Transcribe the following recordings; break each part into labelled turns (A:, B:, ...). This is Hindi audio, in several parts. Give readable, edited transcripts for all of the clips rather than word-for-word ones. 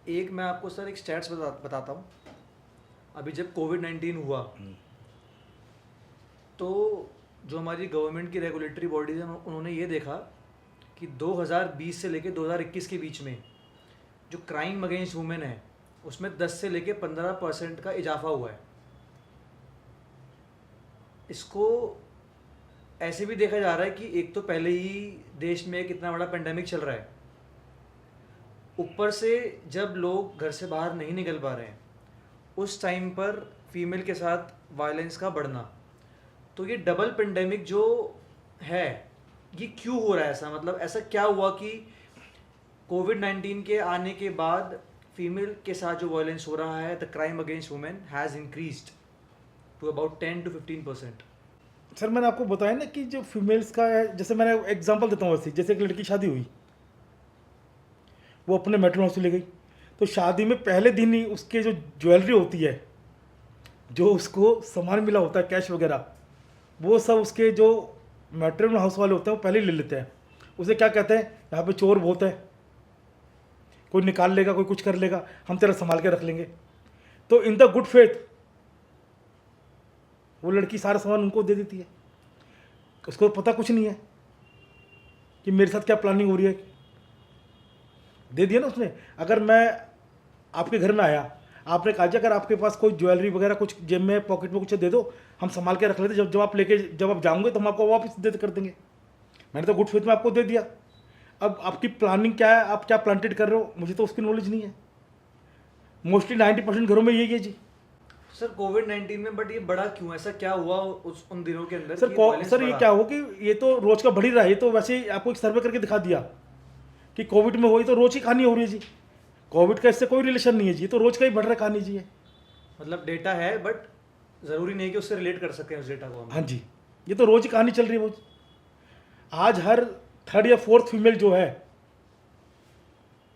A: एक मैं आपको सर एक स्टैट्स बताता हूँ। अभी जब कोविड-19 हुआ तो जो हमारी गवर्नमेंट की रेगुलेटरी बॉडीज हैं उन्होंने ये देखा कि 2020 से लेके 2021 के बीच में जो क्राइम अगेंस्ट वुमेन है उसमें 10 से लेके 15% का इजाफा हुआ है। इसको ऐसे भी देखा जा रहा है कि एक तो पहले ही देश में एक इतना बड़ा पेंडेमिक चल रहा है, ऊपर से जब लोग घर से बाहर नहीं निकल पा रहे हैं उस टाइम पर फीमेल के साथ वायलेंस का बढ़ना, तो ये डबल पेंडेमिक जो है ये क्यों हो रहा है ऐसा? मतलब ऐसा क्या हुआ कि कोविड-19 के आने के बाद फीमेल के साथ जो वायलेंस हो रहा है, the crime against women has increased to about 10 to 15%।
B: Sir मैंने आपको बताया ना कि जो फीमेल्स का है, जैसे मैंने एग्जांपल देता हूँ, वैसे जैसे एक लड़की की शादी हुई, वो अपने मैट्रिमोनी हाउस ले गई, तो शादी में पहले दिन ही उसके जो ज्वेलरी होती है, जो उसको सामान मिला होता है कैश वगैरह, वो सब उसके जो मैट्रिमोनी हाउस वाले होते हैं वो पहले ही ले लेते हैं। उसे क्या कहते हैं, यहाँ पे चोर बहुत है, कोई निकाल लेगा, कोई कुछ कर लेगा, हम तेरा संभाल के रख लेंगे। तो इन द गुड फेथ वो लड़की सारा सामान उनको दे देती है, उसको पता कुछ नहीं है कि मेरे साथ क्या प्लानिंग हो रही है। दे दिया ना उसने। अगर मैं आपके घर में आया, आपने कहा जी अगर आपके पास कोई ज्वेलरी वगैरह कुछ जेब में पॉकेट में कुछ दे दो, हम संभाल के रख लेते, जब आप जाओगे तो हम आपको वापस दे कर देंगे। मैंने तो गुड फेथ में आपको दे दिया। अब आपकी प्लानिंग क्या है, आप क्या प्लांटेड कर रहे हो, मुझे तो उसकी नॉलेज नहीं है। मोस्टली 90% घरों में यही है जी।
A: सर कोविड-19 में बट ये बड़ा क्यों, ऐसा क्या हुआ उन दिनों के अंदर कि violence
B: सर ये
A: बढ़ा?
B: क्या हो कि ये तो रोज का बढ़ ही रहा है। ये तो वैसे ही आपको एक सर्वे करके दिखा दिया कि कोविड में हुई तो रोज की कहानी हो रही है जी। कोविड का इससे कोई रिलेशन नहीं है जी, तो रोज का ही बढ़ रहा है कहानी जी है।
A: मतलब डेटा है बट ज़रूरी नहीं कि उससे रिलेट कर सकें उस डेटा को हम।
B: हाँ जी, ये तो रोज ही कहानी चल रही है। वो आज हर थर्ड या फोर्थ फीमेल जो है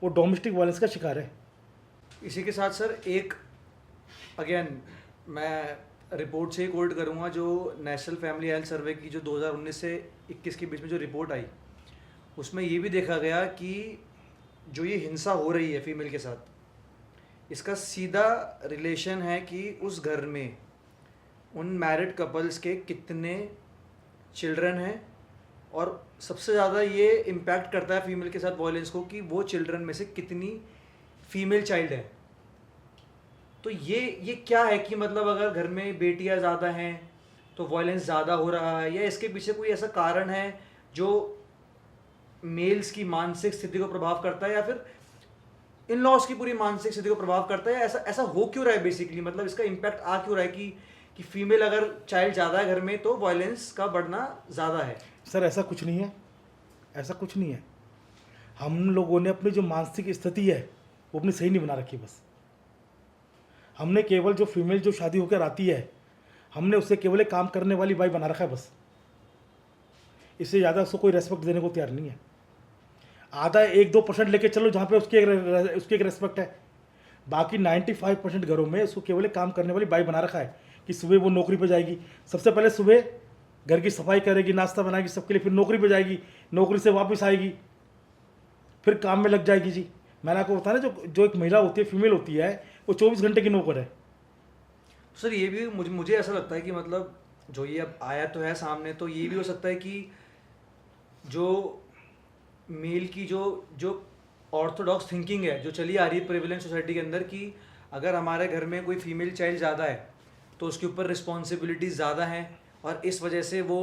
B: वो डोमेस्टिक वायलेंस का शिकार है।
A: इसी के साथ सर एक अगेन मैं रिपोर्ट से ही कोट करूंगा, जो नेशनल फैमिली हेल्थ सर्वे की जो 2019 से 21 के बीच में जो रिपोर्ट आई, उसमें ये भी देखा गया कि जो ये हिंसा हो रही है फीमेल के साथ, इसका सीधा रिलेशन है कि उस घर में उन मैरिड कपल्स के कितने चिल्ड्रन हैं, और सबसे ज़्यादा ये इम्पैक्ट करता है फीमेल के साथ वायलेंस को कि वो चिल्ड्रन में से कितनी फीमेल चाइल्ड है। तो ये क्या है कि मतलब अगर घर में बेटियां ज़्यादा हैं तो वायलेंस ज़्यादा हो रहा है, या इसके पीछे कोई ऐसा कारण है जो मेल्स की मानसिक स्थिति को प्रभाव करता है, या फिर इन लॉज की पूरी मानसिक स्थिति को प्रभाव करता है? ऐसा ऐसा हो क्यों रहा है बेसिकली, मतलब इसका इम्पैक्ट आ क्यों रहा है कि फीमेल अगर चाइल्ड ज़्यादा है घर में तो वायलेंस का बढ़ना ज़्यादा है?
B: सर ऐसा कुछ नहीं है, ऐसा कुछ नहीं है। हम लोगों ने अपनी जो मानसिक स्थिति है वो अपनी सही नहीं बना रखी। बस हमने केवल जो फीमेल जो शादी होकर आती है, हमने उसे केवल एक काम करने वाली बाई बना रखा है बस। इससे ज़्यादा उसको कोई रेस्पेक्ट देने को तैयार नहीं है। आधा 1-2% लेके चलो जहाँ पे उसकी एक रेस्पेक्ट है, बाकी 95% घरों में उसको केवल एक काम करने वाली बाई बना रखा है कि सुबह वो नौकरी पे जाएगी, सबसे पहले सुबह घर की सफाई करेगी, नाश्ता बनाएगी सबके लिए, फिर नौकरी पे जाएगी, नौकरी से वापस आएगी, फिर काम में लग जाएगी जी। मैंने आपको बताया ना, जो एक महिला होती है, फीमेल होती है, वो 24 घंटे की नौकर है।
A: सर ये भी मुझे ऐसा लगता है कि मतलब जो ये अब आया तो है सामने, तो ये भी हो सकता है कि जो मेल की जो ऑर्थोडॉक्स थिंकिंग है जो चली आ रही है प्रिविलेंस सोसाइटी के अंदर, कि अगर हमारे घर में कोई फीमेल चाइल्ड ज़्यादा है तो उसके ऊपर रिस्पॉन्सिबिलिटीज़ ज़्यादा हैं, और इस वजह से वो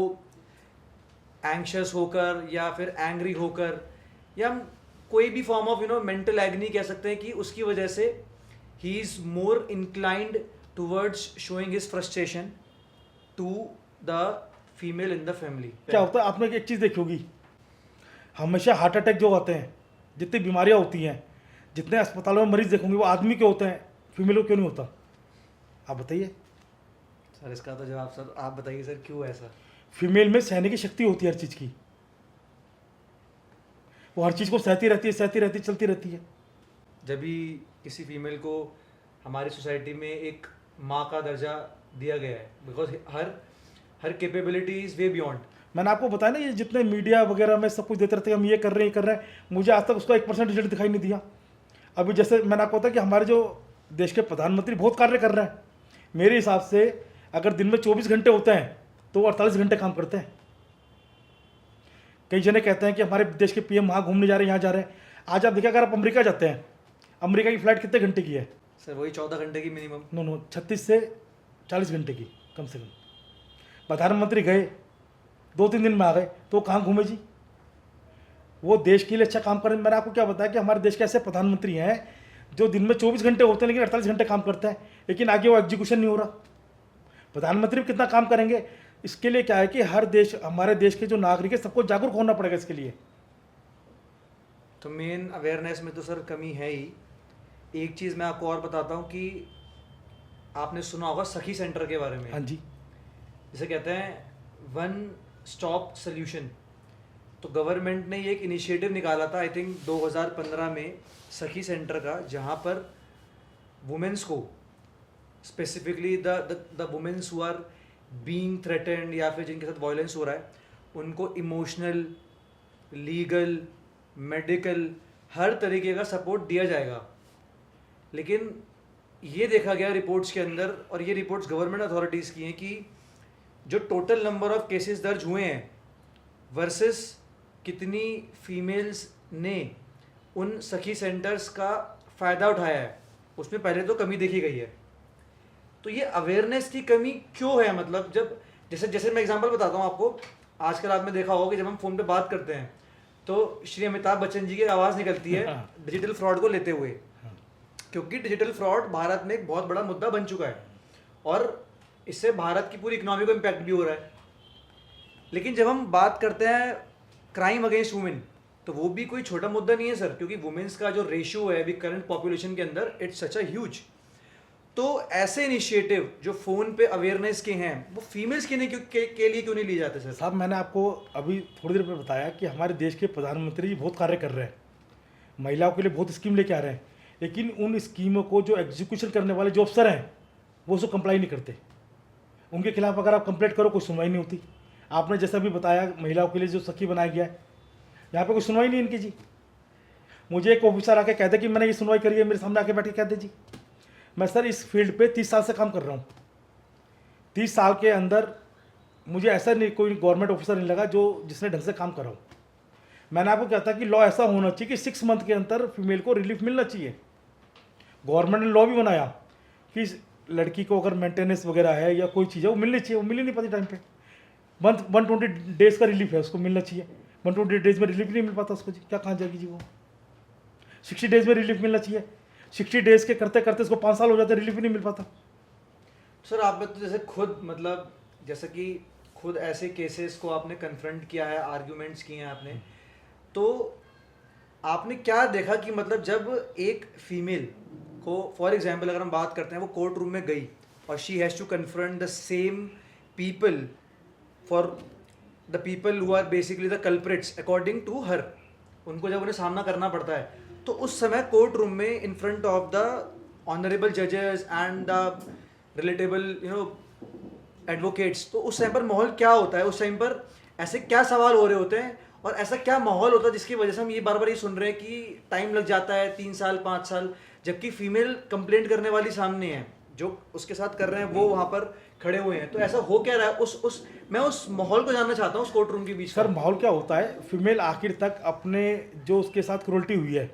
A: एंग्शियस होकर या फिर एंग्री होकर, या हम कोई भी फॉर्म ऑफ मेंटल एग्नी कह सकते हैं, कि उसकी वजह से he is more inclined towards showing his frustration to the female in the family.
B: क्या होता है, आपने एक चीज़ देखी होगी, हमेशा हार्ट अटैक जो होते हैं, जितनी बीमारियां होती हैं, जितने अस्पतालों में मरीज देखोगे, वो आदमी के होते हैं, फीमेल को क्यों नहीं होता? आप बताइए
A: सर। इसका तो जवाब सर आप बताइए सर, क्यों ऐसा?
B: फीमेल में सहने की शक्ति होती है हर चीज़ की, वो हर चीज़ को सहती रहती है, चलती रहती है।
A: जब भी किसी फीमेल को हमारी सोसाइटी में एक माँ का दर्जा दिया गया है, because her capability is way beyond.
B: मैंने आपको बताया ना, ये जितने मीडिया वगैरह में सब कुछ देते रहते हैं, हम ये कर रहे हैं, मुझे आज तक उसका 1% रिजल्ट दिखाई नहीं दिया। अभी जैसे मैंने आपको बताया कि हमारे जो देश के प्रधानमंत्री बहुत कार्य कर रहे हैं। मेरे हिसाब से अगर दिन में 24 घंटे होते हैं तो वो 48 घंटे काम करते हैं। कई जने कहते हैं कि हमारे देश के पीएम वहाँ घूमने जा रहे हैं, यहाँ जा रहे हैं। आज आप देखिए, अगर आप अमेरिका जाते हैं, अमेरिका की फ्लाइट कितने घंटे की है?
A: सर वही 14 घंटे की मिनिमम।
B: नो 36 से 40 घंटे की कम से कम। प्रधानमंत्री गए 2-3 दिन में आ गए, तो कहाँ घूमे जी? वो देश के लिए अच्छा काम करें। मैंने आपको क्या बताया कि हमारे देश के ऐसे प्रधानमंत्री हैं जो दिन में 24 घंटे होते हैं लेकिन 48 घंटे काम करते हैं, लेकिन आगे वो एग्जीक्यूशन नहीं हो रहा। प्रधानमंत्री भी कितना काम करेंगे? इसके लिए क्या है कि हर देश, हमारे देश के जो नागरिक है, सबको जागरूक होना पड़ेगा इसके लिए।
A: तो मेन अवेयरनेस में तो सर कमी है ही। एक चीज़ मैं आपको और बताता हूँ कि आपने सुना होगा सखी सेंटर के बारे में।
B: हाँ जी।
A: जिसे कहते हैं वन स्टॉप सोल्यूशन। तो गवर्नमेंट ने ये एक इनिशिएटिव निकाला था, आई थिंक 2015 में, सखी सेंटर का, जहाँ पर वुमेन्स को specifically the women's who are being threatened या फिर जिनके साथ वायलेंस हो रहा है, उनको इमोशनल, लीगल, मेडिकल हर तरीके का सपोर्ट दिया जाएगा। लेकिन ये देखा गया रिपोर्ट्स के अंदर, और ये रिपोर्ट्स गवर्नमेंट अथॉरिटीज़ की हैं, कि जो टोटल नंबर ऑफ केसेस दर्ज हुए हैं वर्सेस कितनी फीमेल्स ने उन सखी सेंटर्स का फ़ायदा उठाया है, उसमें पहले तो कमी देखी गई है। तो ये अवेयरनेस की कमी क्यों है? मतलब जब जैसे जैसे मैं एग्जांपल बताता हूँ आपको, आजकल आपने देखा होगा कि जब हम फ़ोन पे बात करते हैं तो श्री अमिताभ बच्चन जी की आवाज़ निकलती है डिजिटल फ्रॉड को लेते हुए, क्योंकि डिजिटल फ्रॉड भारत में एक बहुत बड़ा मुद्दा बन चुका है और इससे भारत की पूरी इकोनॉमी को इम्पैक्ट भी हो रहा है। लेकिन जब हम बात करते हैं क्राइम अगेंस्ट वुमेन, तो वो भी कोई छोटा मुद्दा नहीं है सर, क्योंकि वुमेन्स का जो रेशियो है अभी करंट पॉपुलेशन के अंदर, इट्स सच अ ह्यूज। तो ऐसे इनिशिएटिव जो फ़ोन पे अवेयरनेस के हैं, वो फीमेल्स के लिए क्यों नहीं लिए जाते सर?
B: साहब, मैंने आपको अभी थोड़ी देर में बताया कि हमारे देश के प्रधानमंत्री जी बहुत कार्य कर रहे हैं, महिलाओं के लिए बहुत स्कीम लेके आ रहे हैं, लेकिन उन स्कीमों को जो एग्जीक्यूशन करने वाले जो अफसर हैं वो उसको कंप्लाई नहीं करते। उनके खिलाफ अगर आप कंप्लेंट करो, कोई सुनवाई नहीं होती। आपने जैसा भी बताया, महिलाओं के लिए जो सखी बनाया गया है, यहाँ पे कोई सुनवाई नहीं इनकी जी। मुझे एक ऑफिसर आके कहते कि मैंने ये सुनवाई करी है, मेरे सामने आके बैठ के कहते जी, मैं सर इस फील्ड पे 30 साल से काम कर रहा हूँ, 30 साल के अंदर मुझे ऐसा नहीं कोई गवर्नमेंट ऑफिसर नहीं लगा जो जिसने ढंग से काम करा हो। मैंने आपको कहता कि लॉ ऐसा होना चाहिए कि 6 मंथ के अंदर फीमेल को रिलीफ मिलना चाहिए। गवर्नमेंट ने लॉ भी बनाया कि लड़की को अगर मेंटेनेंस वगैरह है या कोई चीज़ है वो मिलनी चाहिए, वो मिल ही नहीं पाती टाइम पे। 120 डेज़ का रिलीफ है, उसको मिलना चाहिए। 120 डेज़ में रिलीफ नहीं मिल पाता उसको जी, क्या कहाँ जाएगी जी वो? 60 डेज़ में रिलीफ मिलना चाहिए, 60 डेज़ के करते करते उसको 5 साल हो जाते, रिलीफ ही नहीं मिल पाता।
A: सर आपने तो जैसे खुद, मतलब जैसे कि खुद ऐसे केसेस को आपने कन्फ्रंट किया है, आर्ग्यूमेंट्स किए हैं आपने, तो आपने क्या देखा कि मतलब जब एक फीमेल को, फॉर एग्जांपल अगर हम बात करते हैं, वो कोर्ट रूम में गई और she has to confront the same people for the people who are basically the culprits according to her, उनको जब उन्हें सामना करना पड़ता है, तो उस समय कोर्ट रूम में in front of the honourable जजेस एंड द रिलेटेबल एडवोकेट्स, तो उस टाइम पर माहौल क्या होता है? उस टाइम पर ऐसे क्या सवाल हो रहे होते हैं और ऐसा क्या माहौल होता है जिसकी वजह से हम ये बार बार ये सुन रहे हैं कि टाइम लग जाता है 3 साल 5 साल, जबकि फीमेल कंप्लेंट करने वाली सामने है, जो उसके साथ कर रहे हैं वो वहाँ पर खड़े हुए हैं। तो ऐसा हो क्या रहा है? मैं उस माहौल को जानना चाहता हूँ, उस कोर्ट रूम के बीच।
B: सर माहौल क्या होता है, फीमेल आखिर तक अपने जो उसके साथ क्रूरल्टी हुई है,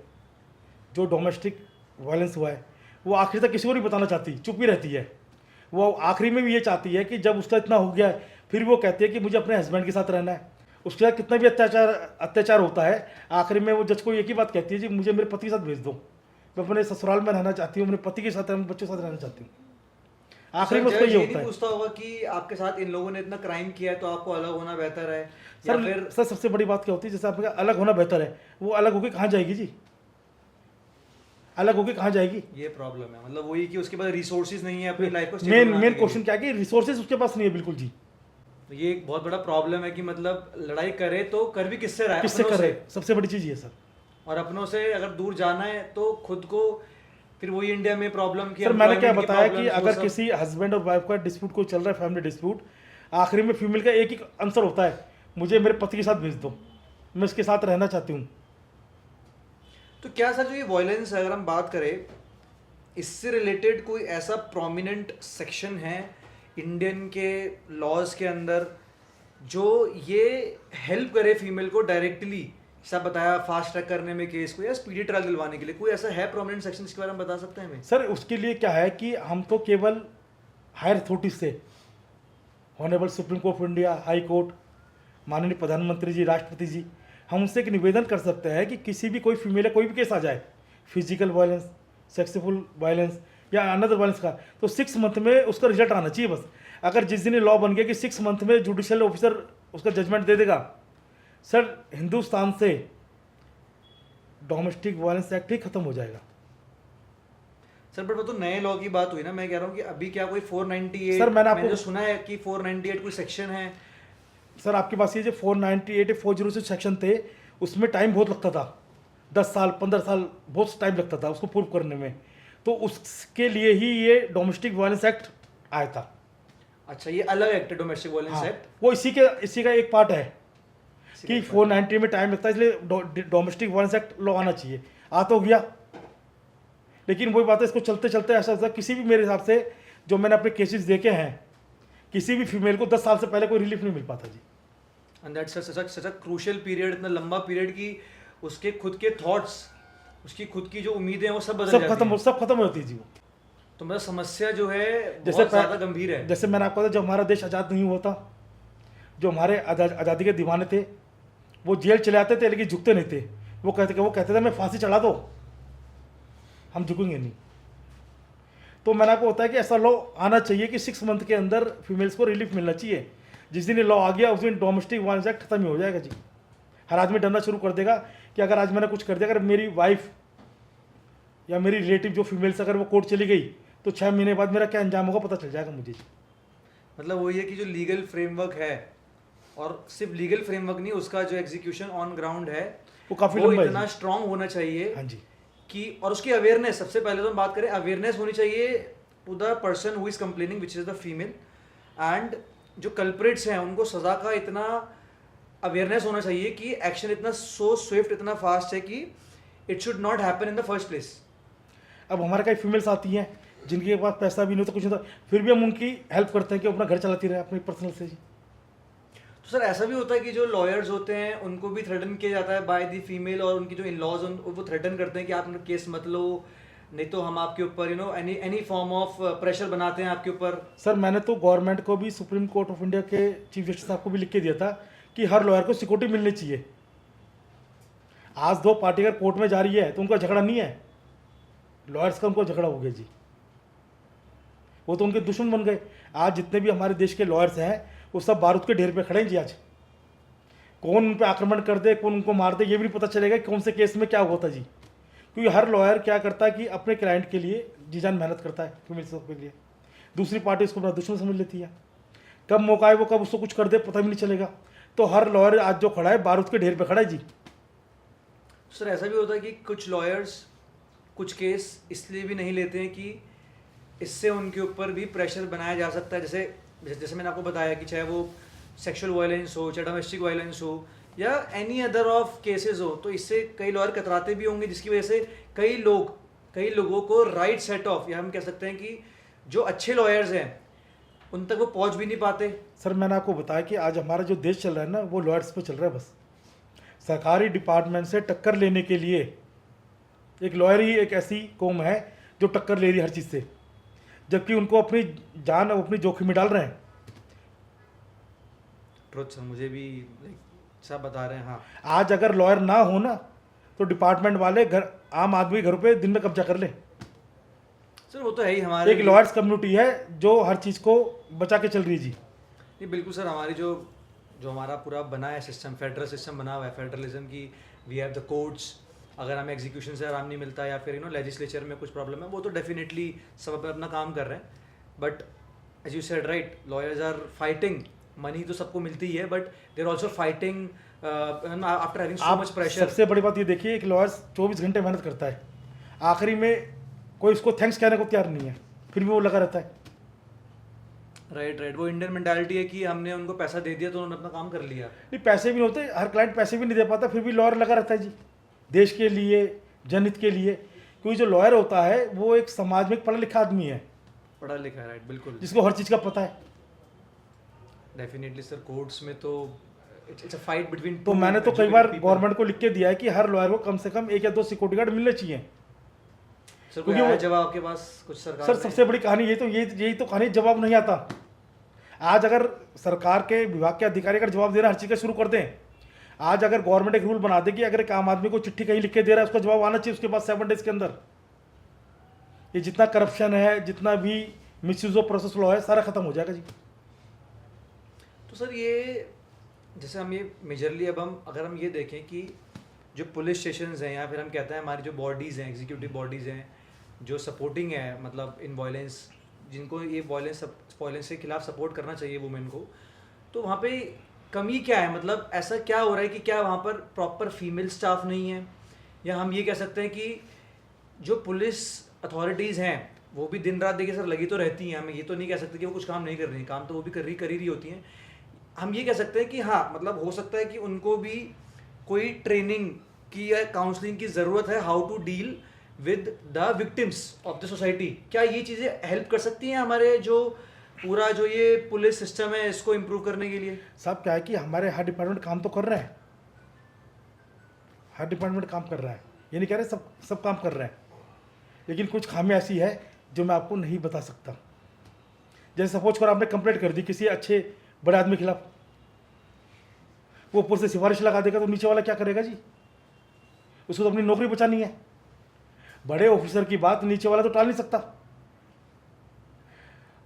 B: जो डोमेस्टिक वायलेंस हुआ है, वो आखिर तक किसी को नहीं बताना चाहती, चुप ही रहती है। वो आखिरी में भी ये चाहती है कि जब उसका इतना हो गया है, फिर वो कहती है कि मुझे अपने हस्बैंड के साथ रहना है। उसके साथ कितना भी अत्याचार होता है, आखिर में वो जज को एक ही बात कहती है जी, मुझे मेरे पति के साथ भेज दो, मैं अपने ससुराल में रहना चाहती हूँ, अपने पति के साथ, अपने बच्चों के साथ रहना चाहती हूँ। आखिरी में उसको ये होता है।
A: पूछता होगा कि आपके साथ इन लोगों ने इतना क्राइम किया है तो आपको अलग होना बेहतर है, या
B: सर
A: फिर
B: सर सबसे बड़ी बात क्या होती है, जैसे आपने कहा अलग होना बेहतर है, वो अलग होके कहाँ जाएगी जी? अलग होके कहाँ जाएगी?
A: ये प्रॉब्लम है। मतलब वही कि उसके पास रिसोर्सेज नहीं है अपनी लाइफ को
B: मेन क्वेश्चन क्या है कि रिसोर्सेज उसके पास नहीं है बिल्कुल जी।
A: तो ये एक बहुत बड़ा प्रॉब्लम है कि मतलब लड़ाई करे तो कर भी किससे रहा है?
B: किससे कर रहे? सबसे बड़ी चीज़ ये सर।
A: और अपनों से अगर दूर जाना है तो खुद को, फिर वही इंडिया में प्रॉब्लम की।
B: सर मैंने क्या बताया कि अगर किसी हस्बैंड और वाइफ का डिस्प्यूट कोई चल रहा है, फैमिली डिस्प्यूट, आखिरी में फीमेल का एक ही आंसर होता है, मुझे मेरे पति के साथ भेज दो, मैं इसके साथ रहना चाहती हूँ।
A: तो क्या सर जो ये वॉयलेंस अगर हम बात करें, इससे रिलेटेड कोई ऐसा प्रोमिनेंट सेक्शन है इंडियन के लॉज के अंदर जो ये हेल्प करे फीमेल को डायरेक्टली, जैसा बताया फास्ट ट्रैक करने में केस को या स्पीडी ट्रायल दिलवाने के लिए, कोई ऐसा है प्रोमिनेंट सेक्शन इसके बारे में बता सकते हैं हमें?
B: सर उसके लिए क्या है कि हम तो केवल हायर अथॉरिटी से, honourable supreme court of India, high court, माननीय प्रधानमंत्री जी, राष्ट्रपति जी, हम उनसे एक निवेदन कर सकते हैं कि किसी भी कोई फीमेल है, कोई भी केस आ जाए, फिजिकल वायलेंस, सेक्सुअल वायलेंस या अनदर वायलेंस का, तो 6 मंथ में उसका रिजल्ट आना चाहिए बस। अगर जिस दिन लॉ बन गया कि 6 मंथ में जुडिशियल ऑफिसर उसका जजमेंट दे देगा, सर हिंदुस्तान से डोमेस्टिक वायलेंस एक्ट ही खत्म हो जाएगा।
A: सर बट वो तो नए लॉ की बात हुई ना, मैं कह रहा हूँ कि अभी क्या कोई 498,
B: सर, मैंने
A: जो सुना है कि 498 कोई सेक्शन है।
B: सर आपके पास ये जो 498 406 सेक्शन थे, उसमें टाइम बहुत लगता था, 10 साल 15 साल बहुत टाइम लगता था उसको प्रूव करने में, तो उसके लिए ही ये डोमेस्टिक वायलेंस एक्ट आया था।
A: अच्छा, ये अलग एक्ट है डोमेस्टिक वायलेंस
B: हाँ,
A: एक्ट?
B: वो इसी का एक पार्ट है कि 490 में टाइम लगता है, इसलिए डोमेस्टिक वायलेंस एक्ट लॉ आना चाहिए। आ तो गया, लेकिन वही बात है, इसको चलते चलते ऐसा होता है, किसी भी मेरे हिसाब से जो मैंने अपने केसेस देखे हैं, किसी भी फीमेल को 10 साल से पहले कोई रिलीफ नहीं मिल पाता जी।
A: And that's such a crucial period, इतना लंबा पीरियड कि उसके खुद के थॉट्स, उसकी खुद की जो उम्मीदें हैं वो सब बदल जाती हैं।
B: सब खत्म हो जाती है जी वो।
A: तो मतलब समस्या जो है
B: जैसे
A: बहुत ज़्यादा गंभीर है।
B: जैसे मैंने आपको बताया, जब हमारा देश आज़ाद नहीं हुआ था, जो हमारे आज़ादी के दीवाने थे वो जेल चले आते थे लेकिन झुकते नहीं थे। वो कहते थे मैं फांसी चढ़ा दो, हम झुकेंगे नहीं। तो मैंने आपको बताया कि ऐसा लॉ आना चाहिए कि 6 मंथ के अंदर फीमेल्स को रिलीफ मिलना चाहिए। जिस दिन ये लॉ आ गया उस दिन डोमेस्टिक वायलेंस एक्ट खत्म ही हो जाएगा जी। हर आदमी डरना शुरू कर देगा कि अगर आज मैंने कुछ कर दिया, अगर मेरी वाइफ या मेरी रिलेटिव जो फीमेल्स अगर वो कोर्ट चली गई तो 6 महीने बाद मेरा क्या अंजाम होगा पता चल जाएगा मुझे जी।
A: मतलब वो ये कि जो लीगल फ्रेमवर्क है, और सिर्फ लीगल फ्रेमवर्क नहीं, उसका जो एग्जीक्यूशन ऑन ग्राउंड है
B: वो काफ़ी लंबा है
A: इतना
B: जी।
A: स्ट्रांग होना चाहिए।
B: हाँ जी।
A: कि और उसकी अवेयरनेस, सबसे पहले तो हम बात करें, अवेयरनेस होनी चाहिए to the person who is complaining which is the female, and जो कल्प्रिट्स हैं उनको सजा का इतना अवेयरनेस होना चाहिए कि एक्शन इतना सो स्विफ्ट, इतना फास्ट है कि it should not happen in the first place.
B: अब हमारे कई फीमेल्स आती हैं जिनके पास पैसा भी नहीं होता, कुछ नहीं होता, फिर भी हम उनकी हेल्प करते हैं कि अपना घर चलाती रहे अपनी पर्सनल से जी।
A: तो सर ऐसा भी होता है कि जो लॉयर्स होते हैं उनको भी थ्रेटन किया जाता है बाय दी फीमेल, और उनकी जो इन लॉज वो थ्रेटन करते हैं कि आप केस मत लो, नहीं तो हम आपके ऊपर एनी फॉर्म ऑफ प्रेशर बनाते हैं आपके ऊपर।
B: सर मैंने तो गवर्नमेंट को भी, सुप्रीम कोर्ट ऑफ इंडिया के चीफ जस्टिस साहब को भी लिख के दिया था कि हर लॉयर को सिक्योरिटी मिलनी चाहिए। आज 2 पार्टी अगर कोर्ट में जा रही है तो उनका झगड़ा नहीं है, लॉयर्स का उनको झगड़ा हो गया जी। वो तो उनके दुश्मन बन गए। आज जितने भी हमारे देश के लॉयर्स हैं वो सब बारूद के ढेर पे खड़े हैं जी। आज कौन उन पर आक्रमण कर दे, कौन उनको मार दे, ये भी नहीं पता चलेगा कि कौन से केस में क्या हुआ था जी। क्योंकि हर लॉयर क्या करता है कि अपने क्लाइंट के लिए जी जान मेहनत करता है, फीमेल के लिए। दूसरी पार्टी उसको अपना दुश्मन समझ लेती है, कब मौका है वो कब उसको कुछ कर दे पता भी नहीं चलेगा। तो हर लॉयर आज जो खड़ा है बारूद के ढेर पे खड़ा है जी।
A: सर ऐसा भी होता है कि कुछ लॉयर्स कुछ केस इसलिए भी नहीं लेते हैं कि इससे उनके ऊपर भी प्रेशर बनाया जा सकता है। जैसे मैंने आपको बताया कि चाहे वो सेक्सुअल वायलेंस हो, चाहे डोमेस्टिक वायलेंस हो, या एनी अदर ऑफ केसेस हो, तो इससे कई लॉयर कतराते भी होंगे, जिसकी वजह से कई लोगों को राइट सेट ऑफ, या हम कह सकते हैं कि जो अच्छे लॉयर्स हैं उन तक वो पहुंच भी नहीं पाते।
B: सर मैंने आपको बताया कि आज हमारा जो देश चल रहा है ना वो लॉयर्स पे चल रहा है। बस सरकारी डिपार्टमेंट से टक्कर लेने के लिए एक लॉयर ही एक ऐसी कौम है जो टक्कर ले रही है हर चीज़ से, जबकि उनको अपनी जान अपनी जोखिम में डाल रहे हैं।
A: ट्रुथ सर, मुझे भी सब बता रहे हैं। हाँ,
B: आज अगर लॉयर ना हो ना तो डिपार्टमेंट वाले घर, आम आदमी घर पे दिन में कब्जा कर ले।
A: सर वो तो है ही, हमारे
B: एक लॉयर्स कम्युनिटी है जो हर चीज़ को बचा के चल रही है जी।
A: नहीं बिल्कुल सर, हमारी जो हमारा पूरा बना है सिस्टम, फेडरल सिस्टम बना हुआ है, फेडरलिज्म की, वी हैव द कोर्ट्स। अगर हमें एग्जीक्यूशन से आराम नहीं मिलता या फिर लेजिस्लेचर में कुछ प्रॉब्लम है, वो तो डेफिनेटली सब अपना काम कर रहे हैं। But as you said right, lawyers are fighting, money तो सबको मिलती ही है, but they're also fighting after having so much pressure.
B: सबसे बड़ी बात ये देखिए, एक लॉयर 24 घंटे मेहनत करता है, आखिरी में कोई उसको थैंक्स कहने को तैयार नहीं है, फिर भी वो लगा रहता है।
A: राइट, वो इंडियन मेंटालिटी है कि हमने उनको पैसा दे दिया तो उन्होंने अपना काम कर लिया।
B: नहीं, पैसे भी नहीं होते, हर क्लाइंट पैसे भी नहीं दे पाता, फिर भी लॉयर लगा रहता है जी, देश के लिए, जनहित के लिए, क्योंकि जो लॉयर होता है वो एक समाज में एक पढ़ा लिखा आदमी है,
A: पढ़ा लिखा है, राइट, बिल्कुल।
B: जिसको हर चीज़ का पता है।
A: डेफिनेटली सर, कोर्ट्स में तो इट्स अ फाइट बिटवीन
B: तो मैंने तो कई बार गवर्नमेंट को लिख के दिया है कि हर लॉयर को कम से कम 1 या 2 सिक्योरिटी गार्ड मिलने चाहिए।
A: सर
B: क्योंकि
A: कोई आया
B: वो-
A: जब आपके पास कुछ सरकार
B: सर
A: ने-
B: सबसे बड़ी कहानी यही तो कहानी, जवाब नहीं आता। आज अगर सरकार के विभाग के अधिकारी अगर जवाब देना हर चीज़ का शुरू कर दें, आज अगर गवर्नमेंट एक रूल बना दे कि अगर एक आम आदमी को चिट्ठी कहीं लिख के दे रहा है, उसका जवाब आना चाहिए उसके पास 7 डेज के अंदर। ये जितना करप्शन है, जितना भी मिसयूज ऑफ प्रोसेस लॉ है, सारा खत्म हो जाएगा जी।
A: तो सर ये जैसे हम ये मेजरली अब हम अगर हम ये देखें कि जो पुलिस स्टेशंस हैं या फिर हम कहते हैं हमारी जो बॉडीज़ हैं, एग्जीक्यूटिव बॉडीज़ हैं जो सपोर्टिंग है, मतलब इन वायलेंस, जिनको ये वायलेंस के खिलाफ सपोर्ट करना चाहिए वुमेन को, तो वहाँ पे कमी क्या है? मतलब ऐसा क्या हो रहा है कि क्या वहाँ पर प्रॉपर फीमेल स्टाफ नहीं है, या हम ये कह सकते हैं कि जो पुलिस अथॉरिटीज़ हैं वो भी दिन रात देखिए सर लगी तो रहती हैं, हमें ये तो नहीं कह सकते कि वो कुछ काम नहीं कर रही हैं, काम तो वो भी कर ही रही होती हैं। हम ये कह सकते हैं कि हाँ, मतलब हो सकता है कि उनको भी कोई ट्रेनिंग की या काउंसलिंग की ज़रूरत है, how to deal with the victims of the society. क्या ये चीज़ें हेल्प कर सकती हैं हमारे जो पूरा जो ये पुलिस सिस्टम है इसको इम्प्रूव करने के लिए?
B: साहब क्या है कि हमारे हर डिपार्टमेंट काम तो कर रहे हैं, हर डिपार्टमेंट काम कर रहा है, ये नहीं कह रहे सब काम कर रहे हैं, लेकिन कुछ खामी ऐसी है जो मैं आपको नहीं बता सकता। जैसे सपोज कर आपने कंप्लेंट कर दी किसी अच्छे बड़े आदमी के खिलाफ, वो ऊपर से सिफारिश लगा देगा तो नीचे वाला क्या करेगा जी? उसको तो अपनी नौकरी बचानी है। बड़े ऑफिसर की बात नीचे वाला तो टाल नहीं सकता।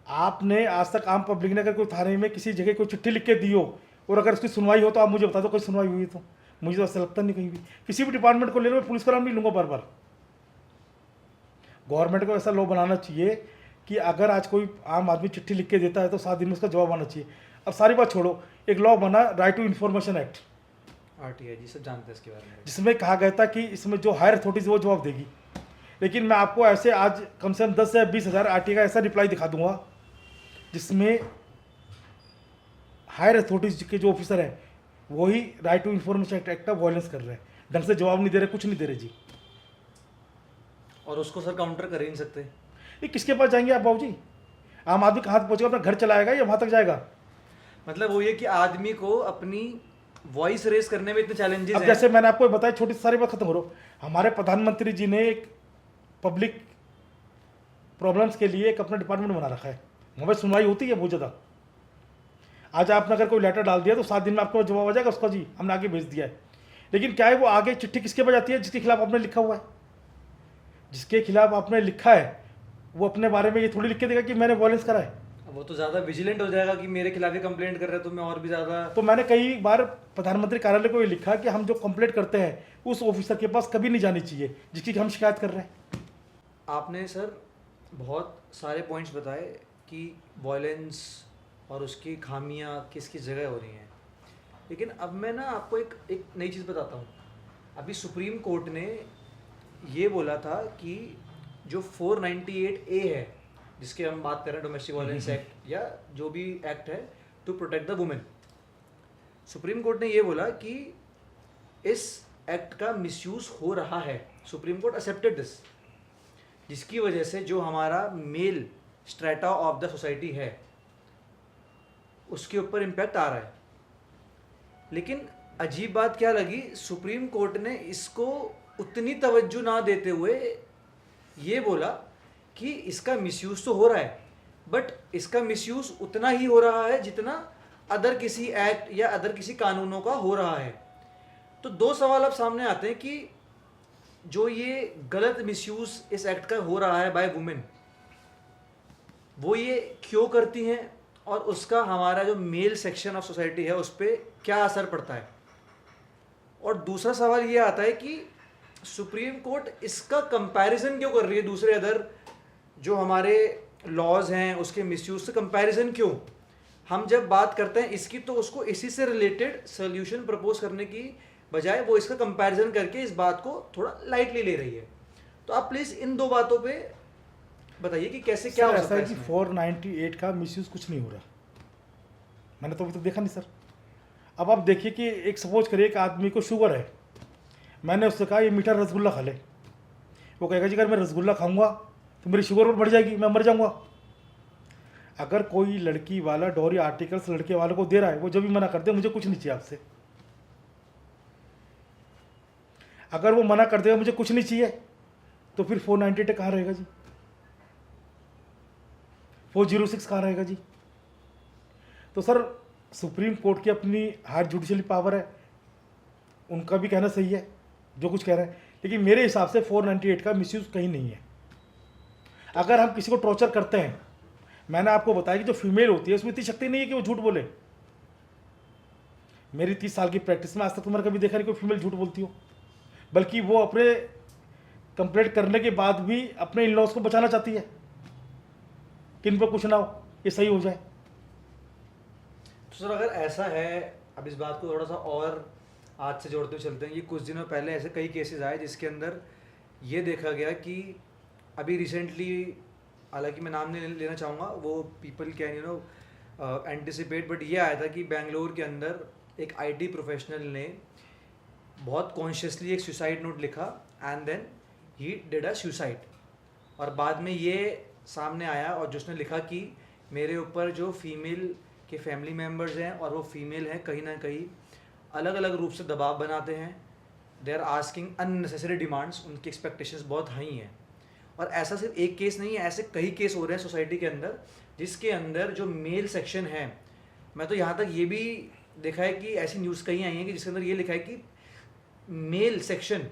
B: आपने आज तक आम पब्लिक ने अगर कोई थाने में किसी जगह कोई चिट्ठी लिख के दी हो और अगर उसकी सुनवाई हो तो आप मुझे बता दो कोई सुनवाई हुई तो। मुझे तो ऐसा लगता नहीं कहीं भी। किसी भी डिपार्टमेंट को ले लो, मैं पुलिस का नाम नहीं लूंगा बार बार। गवर्नमेंट को ऐसा लॉ बनाना चाहिए कि अगर आज कोई आम आदमी चिट्ठी लिख के देता है तो 7 दिन में उसका जवाब आना चाहिए। अब सारी बात छोड़ो, एक लॉ बना right to information act,
A: RTI जी सब जानते हैं इसके बारे में।
B: जिसमें कहा गया था कि इसमें जो हायर अथॉरिटीज वो जवाब देगी। लेकिन मैं आपको ऐसे आज कम से कम 10 से 20 हज़ार RTI का ऐसा रिप्लाई दिखा दूंगा जिसमें हायर अथॉरिटीज के जो ऑफिसर हैं वही राइट टू इन्फॉर्मेशन एक्ट का वायलेंस कर रहे हैं, ढंग से जवाब नहीं दे रहे, कुछ नहीं दे रहे जी।
A: और उसको सर काउंटर कर ही नहीं सकते।
B: ये किसके पास जाएंगे आप बाबू जी? आम आदमी कहाँ तक पहुँचेगा? अपना घर चलाएगा या वहाँ तक जाएगा?
A: मतलब वो ये कि आदमी को अपनी वॉइस रेस करने में इतने चैलेंजेस
B: अब
A: हैं।
B: जैसे मैंने आपको बताया, छोटी सी सारी बात खत्म करो। हमारे प्रधानमंत्री जी ने एक पब्लिक प्रॉब्लम्स के लिए एक अपना डिपार्टमेंट बना रखा है, वहाँ पर सुनवाई होती है बहुत ज़्यादा। आज आपने अगर कोई लेटर डाल दिया तो 7 दिन में आपको जवाब आ जाएगा उसका, जी हमने आगे भेज दिया है। लेकिन क्या है, वो आगे चिट्ठी किसके पास जाती है? जिसके खिलाफ आपने लिखा हुआ है। जिसके खिलाफ आपने लिखा है वो अपने बारे में ये थोड़ी लिख के देगा कि मैंने वायलेंस करा है।
A: वो तो ज़्यादा विजिलेंट हो जाएगा कि मेरे खिलाफ ही कंप्लेंट कर रहे हो तो मैं और भी ज़्यादा।
B: तो मैंने कई बार प्रधानमंत्री कार्यालय को ये लिखा कि हम जो कंप्लेंट करते हैं उस ऑफिसर के पास कभी नहीं जानी चाहिए जिसकी हम शिकायत कर रहे हैं।
A: आपने सर बहुत सारे पॉइंट्स बताए कि वॉयलेंस और उसकी खामियां किस किस जगह हो रही हैं, लेकिन अब मैं ना आपको एक नई चीज़ बताता हूँ। अभी सुप्रीम कोर्ट ने ये बोला था कि जो 498A है, जिसके हम बात कर रहे हैं, डोमेस्टिक वायलेंस एक्ट या जो भी एक्ट है to protect the women, Supreme Court ने ये बोला कि इस एक्ट का मिसयूज़ हो रहा है। सुप्रीम कोर्ट एक्सेप्टेड दिस, जिसकी वजह से जो हमारा male strata of the society है उसके ऊपर इम्पैक्ट आ रहा है। लेकिन अजीब बात क्या लगी, सुप्रीम कोर्ट ने इसको उतनी तवज्जो ना देते हुए ये बोला कि इसका मिसयूज़ तो हो रहा है, बट इसका मिसयूज़ उतना ही हो रहा है जितना अदर किसी एक्ट या अदर किसी कानूनों का हो रहा है। तो 2 सवाल अब सामने आते हैं कि जो ये गलत मिसयूज़ इस एक्ट का हो रहा है बाय वुमेन, वो ये क्यों करती हैं और उसका हमारा जो मेल सेक्शन ऑफ सोसाइटी है उस पर क्या असर पड़ता है। और दूसरा सवाल ये आता है कि सुप्रीम कोर्ट इसका कंपैरिजन क्यों कर रही है दूसरे अदर जो हमारे लॉज हैं उसके मिसयूज से कंपैरिजन क्यों? हम जब बात करते हैं इसकी तो उसको इसी से रिलेटेड सोल्यूशन प्रपोज करने की बजाय वो इसका कंपैरिजन करके इस बात को थोड़ा लाइटली ले रही है। तो आप प्लीज़ इन 2 बातों पे बताइए कि कैसे क्या हो सकता है
B: कि
A: इसमें?
B: 498 का मिसयूज़ कुछ नहीं हो रहा, मैंने तो अभी तक देखा नहीं सर। अब आप देखिए कि एक सपोज करिए एक आदमी को शुगर है, मैंने उससे कहा ये मीठा रसगुल्ला खा ले, वो कहेगा जी अगर मैं रसगुल्ला खाऊंगा तो मेरी शुगर और बढ़ जाएगी, मैं मर जाऊंगा। अगर कोई लड़की वाला डोरी आर्टिकल्स लड़के वालों को दे रहा है, वो जब भी मना कर दे मुझे कुछ नहीं चाहिए आपसे, अगर वो मना कर देगा मुझे कुछ नहीं चाहिए, तो फिर 498 कहाँ रहेगा जी, 406 कहाँ रहेगा जी। तो सर सुप्रीम कोर्ट की अपनी हायर जुडिशली पावर है, उनका भी कहना सही है जो कुछ कह रहे हैं, लेकिन मेरे हिसाब से 498 का मिसयूज़ कहीं नहीं है। अगर हम किसी को टॉर्चर करते हैं, मैंने आपको बताया कि जो फीमेल होती है उसमें इतनी शक्ति नहीं है कि वो झूठ बोले। मेरी 30 साल की प्रैक्टिस में आज तक तुम्हारा कभी देखा नहीं कोई फीमेल झूठ बोलती हो, बल्कि वो अपने कंप्लेंट करने के बाद भी अपने इन लॉज को बचाना चाहती है कि इन पर कुछ ना हो, ये सही हो जाए।
A: तो सर अगर ऐसा है, अब इस बात को थोड़ा सा और आज से जोड़ते हुए चलते हैं, ये कुछ दिनों पहले ऐसे कई केसेस आए जिसके अंदर ये देखा गया कि अभी रिसेंटली, हालांकि मैं नाम नहीं लेना चाहूँगा, वो पीपल कैन एंटिसिपेट, बट ये आया था कि बेंगलोर के अंदर एक आईटी प्रोफेशनल ने बहुत कॉन्शियसली एक सुसाइड नोट लिखा and then he did a suicide, और बाद में ये सामने आया और जिसने लिखा कि मेरे ऊपर जो फीमेल के फैमिली मेम्बर्स हैं और वो फीमेल हैं, कहीं ना कहीं अलग अलग रूप से दबाव बनाते हैं, they are asking unnecessary demands, उनकी एक्सपेक्टेशंस बहुत हाई हैं। और ऐसा सिर्फ एक केस नहीं है, ऐसे कई केस हो रहे हैं सोसाइटी के अंदर जिसके अंदर जो मेल सेक्शन है, मैं तो यहाँ तक ये भी देखा है कि ऐसी न्यूज़ कहीं आई हैं कि जिसके अंदर ये लिखा है कि male section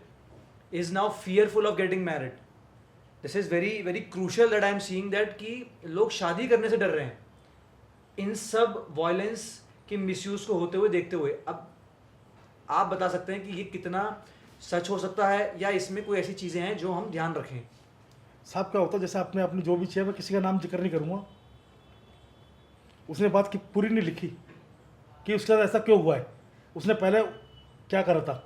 A: is now fearful of getting married. This is very very crucial that I am seeing that कि लोग शादी करने से डर रहे हैं इन सब वायलेंस के मिसयूज़ को होते हुए देखते हुए। अब आप बता सकते हैं कि ये कितना सच हो सकता है या इसमें कोई ऐसी चीज़ें हैं जो हम ध्यान रखें।
B: साहब क्या होता है, जैसे आपने अपनी जो भी चाहिए, मैं किसी का नाम जिक्र नहीं करूँगा, उसने बात की पूरी नहीं लिखी कि उसके साथ ऐसा क्यों हुआ है, उसने पहले क्या करा था।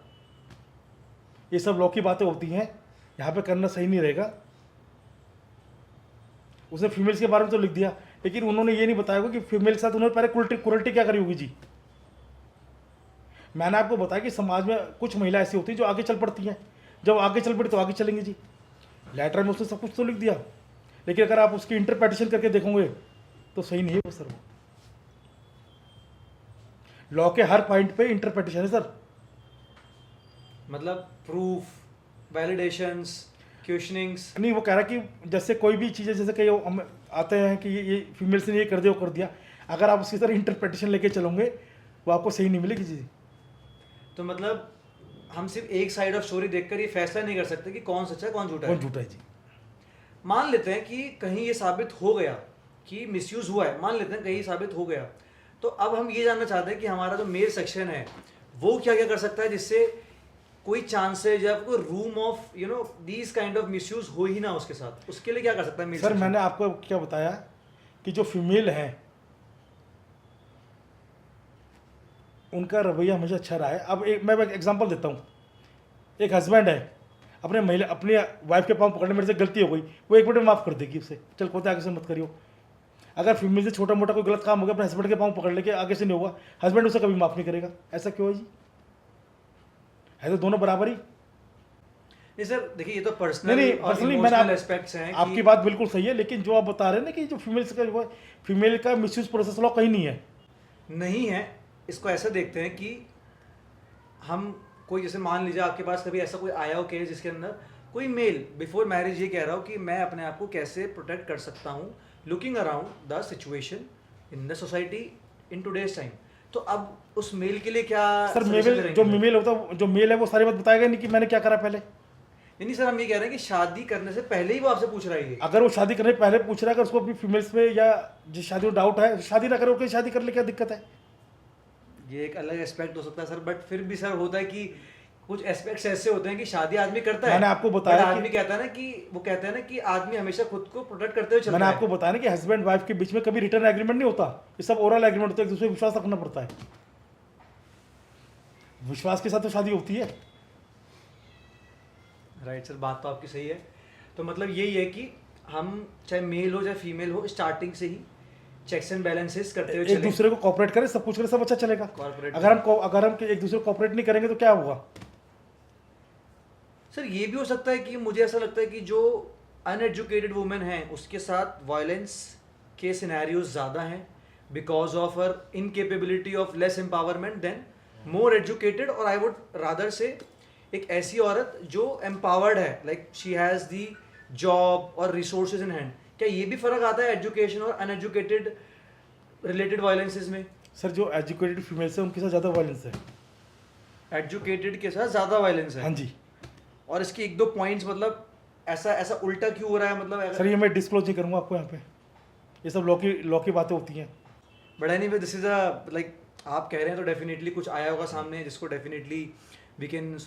B: ये सब लॉ की बातें होती हैं, यहाँ पे करना सही नहीं रहेगा। उसने फीमेल्स के बारे में तो लिख दिया, लेकिन उन्होंने ये नहीं बताया होगा कि फीमेल के साथ उन्होंने पहले क्रूरल्टी क्या करी होगी जी। मैंने आपको बताया कि समाज में कुछ महिला ऐसी होती हैं जो आगे चल पड़ती हैं, जब आगे चल पड़ी तो आगे चलेंगे जी। लेटर में उसने सब कुछ तो लिख दिया, लेकिन अगर आप उसकी इंटरप्रिटेशन करके देखोगे तो सही नहीं है वो सर। वो लॉ के हर पॉइंट पे इंटरप्रिटेशन है सर।
A: मतलब प्रूफ, वैलिडेशंस, क्वेश्चनिंग्स।
B: नहीं, वो कह रहा है कि जैसे कोई भी चीज़ें, जैसे कई हम आते हैं कि ये फीमेल्स ने ये कर दिया वो कर दिया, अगर आप उसकी तरह इंटरप्रिटेशन लेके चलोगे वो आपको सही नहीं मिलेगी जी।
A: तो मतलब हम सिर्फ एक साइड ऑफ स्टोरी देखकर ये फैसला नहीं कर सकते कि कौन सच्चा है कौन झूठा है।
B: कौन झूठा है जी।
A: मान लेते हैं कि कहीं ये साबित हो गया कि मिसयूज हुआ है, मान लेते हैं कहीं साबित हो गया, तो अब हम ये जानना चाहते हैं कि हमारा जो मेल सेक्शन है वो क्या क्या कर सकता है जिससे कोई चांसेज या कोई room of these kind of misuse हो ही ना उसके साथ। उसके लिए क्या कर सकता है मेल
B: सर
A: सेक्शन?
B: मैंने आपको क्या बताया कि जो फीमेल हैं उनका रवैया हमेशा अच्छा रहा है। अब मैं एक एग्जांपल देता हूँ। एक हस्बैंड है, अपनी वाइफ के पाँव पकड़ने मेरे से गलती हो गई, वो एक मिनट में माफ़ कर देगी उसे, चल कोते आगे से मत करियो। अगर फीमेल से छोटा मोटा कोई गलत काम हो गया, अपने हस्बैंड के पाँव पकड़ लेके आगे से नहीं होगा, हस्बैंड उसे कभी माफ़ नहीं करेगा। ऐसा क्यों है जी? है तो दोनों बराबर ही।
A: नहीं सर देखिए, ये तो पर्सनल
B: नहीं
A: और
B: पर्सनली
A: इमोशनल एस्पेक्ट्स हैं
B: आपकी
A: कि
B: बात बिल्कुल सही है, लेकिन जो आप बता रहे हैं ना कि जो फीमेल का मिसयूज प्रोसेस लॉ कहीं नहीं है।
A: नहीं है। इसको ऐसा देखते हैं कि हम कोई, जैसे मान लीजिए आपके पास कभी ऐसा कोई आया हो केस जिसके अंदर कोई मेल बिफोर मैरिज ये कह रहा हो कि मैं अपने आप को कैसे प्रोटेक्ट कर सकता हूँ looking around the situation in the society in today's time. तो अब उस मेल के लिए क्या
B: सर
A: suggestion
B: मेल
A: करेंगे?
B: जो मेल है वो सारी बात बताएगा नहीं कि मैंने क्या करा पहले।
A: नहीं सर, हम ये कह रहे हैं कि शादी करने से पहले ही वो आपसे पूछ रहा है ये।
B: अगर वो शादी करने से पहले पूछ रहा है, अगर उसको अपनी फीमेल्स पे या जिस शादी में डाउट है, शादी ना करे, उसकी शादी कर ले, क्या दिक्कत है?
A: ये एक अलग एस्पेक्ट हो सकता है सर, बट फिर भी सर होता है कि कुछ एस्पेक्ट्स ऐसे होते हैं कि शादी आदमी करता है।
B: मैंने आपको बताया
A: but आदमी कहता है ना कि वो कहते हैं ना कि आदमी हमेशा खुद को प्रोटेक्ट करते हुए चलता
B: मैंने
A: है।
B: आपको बताया ना कि हस्बैंड वाइफ के बीच में कभी रिटर्न एग्रीमेंट नहीं होता, ये सब ओरल एग्रीमेंट होता है, एक दूसरे पर विश्वास रखना पड़ता है। विश्वास के साथ तो शादी होती है।
A: राइट सर, बात तो आपकी सही है। तो मतलब यही है कि हम चाहे मेल हो चाहे फीमेल हो, स्टार्टिंग से ही चेक्स एंड बैलेंसेस करते हुए
B: एक
A: चलें।
B: दूसरे को कॉपरेट करें, सब कुछ करें, सब अच्छा चलेगा।
A: Cooperate
B: अगर हम एक दूसरे को कॉपरेट नहीं करेंगे तो क्या होगा?
A: सर ये भी हो सकता है कि मुझे ऐसा लगता है कि जो अनएजुकेटेड वुमेन हैं उसके साथ वायलेंस के सिनेरियोज ज़्यादा हैं because of her incapability of less empowerment than more educated, और आई वुड रादर से एक ऐसी औरत जो एम्पावर्ड है, like she has the job और रिसोर्सेज इन हैंड। क्या ये भी फ़र्क आता है एजुकेशन और अनएजुकेटेड रिलेटेड वायलेंसेस में?
B: सर जो एजुकेटेड फीमेल्स है उनके साथ ज़्यादा वायलेंस है।
A: एजुकेटेड के साथ ज़्यादा वायलेंस है?
B: हाँ जी।
A: और इसके एक दो पॉइंट्स, मतलब ऐसा ऐसा उल्टा क्यों हो रहा है, मतलब
B: सर ये मैं डिस्क्लोज नहीं करूँगा आपको यहाँ पे, ये सब लॉ की बातें होती हैं।
A: But anyway this is a like आप कह रहे हैं तो डेफिनेटली कुछ आया होगा सामने जिसको definitely we can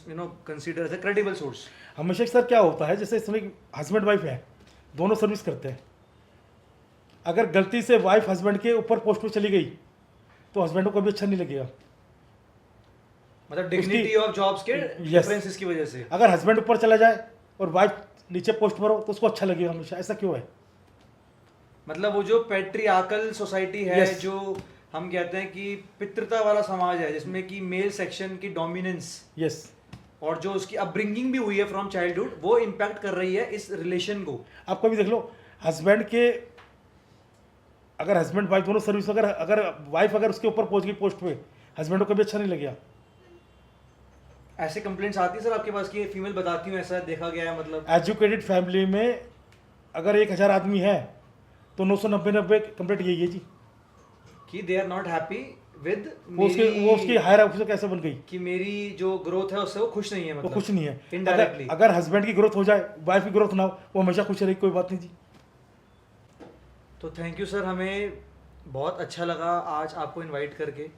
A: consider as a credible source.
B: हमेशा सर क्या होता है, जैसे इसमें हस्बैंड वाइफ है, दोनों सर्विस करते हैं, अगर गलती से वाइफ हस्बैंड के ऊपर पोस्ट पे चली गई तो हस्बैंड को कभी अच्छा नहीं लगेगा।
A: मतलब डिग्निटी ऑफ जॉब्स के डिफरेंसेस की वजह से
B: अगर हस्बैंड ऊपर चला जाए और वाइफ नीचे पोस्ट पर हो तो उसको अच्छा लगेगा हमेशा। ऐसा क्यों है?
A: मतलब वो जो पेट्रियार्कल सोसाइटी है,
B: Yes.
A: जो हम कहते हैं कि पितृता वाला समाज है जिसमें कि मेल सेक्शन की डोमिनेंस
B: यस।
A: और जो उसकी अपब्रिंगिंग भी हुई है फ्रॉम चाइल्डहुड, वो इम्पैक्ट कर रही है इस रिलेशन को।
B: आप कभी देख लो, हस्बैंड के अगर हस्बैंड वाइफ दोनों सर्विस, अगर वाइफ अगर उसके ऊपर पहुंच गई पोस्ट पे, हस्बैंड को कभी अच्छा नहीं लगेगा।
A: ऐसे कंप्लेंट्स आती है सर आपके पास कि फीमेल बताती हूँ ऐसा देखा गया है? मतलब
B: एजुकेटेड फैमिली में अगर 1000 आदमी है तो 999 कंप्लेंट यही है जी,
A: कि they are not happy with
B: वो उसकी हायर ऑफिसर कैसे बन गई,
A: कि मेरी जो ग्रोथ है उससे वो खुश नहीं है,
B: वो
A: मतलब
B: कुछ नहीं है।
A: इनडायरेक्टली।
B: अगर हस्बैंड की ग्रोथ हो जाए, वाइफ की ग्रोथ ना हो, वो हमेशा खुश रहेगी, कोई बात नहीं जी।
A: तो थैंक यू सर, हमें बहुत अच्छा लगा आज आपको इनवाइट करके।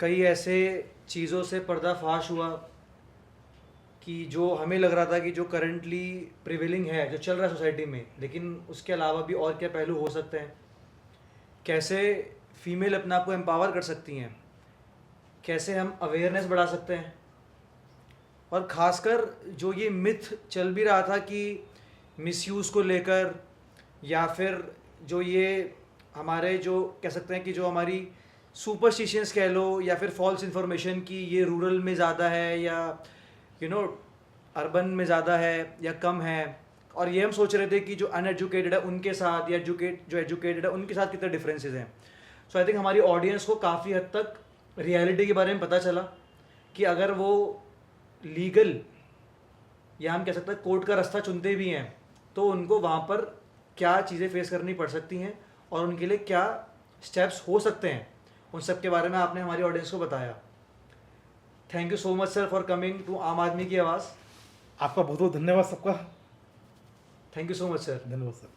A: कई ऐसे चीज़ों से पर्दाफाश हुआ कि जो हमें लग रहा था कि जो करंटली प्रिवेलिंग है, जो चल रहा है सोसाइटी में, लेकिन उसके अलावा भी और क्या पहलू हो सकते हैं, कैसे फीमेल अपने आप को एम्पावर कर सकती हैं, कैसे हम अवेयरनेस बढ़ा सकते हैं, और ख़ासकर जो ये मिथ चल भी रहा था कि मिसयूज़ को लेकर, या फिर जो ये हमारे जो कह सकते हैं कि जो हमारी सुपरस्टिशंस कह लो, या फिर फॉल्स इन्फॉर्मेशन की ये रूरल में ज़्यादा है या अर्बन में ज़्यादा है या कम है, और ये हम सोच रहे थे कि जो अनएजुकेटेड है उनके साथ या जो एजुकेटेड है उनके साथ कितने डिफरेंसेस हैं। सो आई थिंक हमारी ऑडियंस को काफ़ी हद तक रियलिटी के बारे में पता चला कि अगर वो लीगल या हम कह सकते हैं कोर्ट का रास्ता चुनते भी हैं तो उनको वहाँ पर क्या चीज़ें फेस करनी पड़ सकती हैं और उनके लिए क्या स्टेप्स हो सकते हैं, उन सब के बारे में आपने हमारी ऑडियंस को बताया। Thank you so much sir for coming to आम आदमी की आवाज़।
B: आपका बहुत बहुत धन्यवाद सबका।
A: Thank you so much sir.
B: धन्यवाद सर।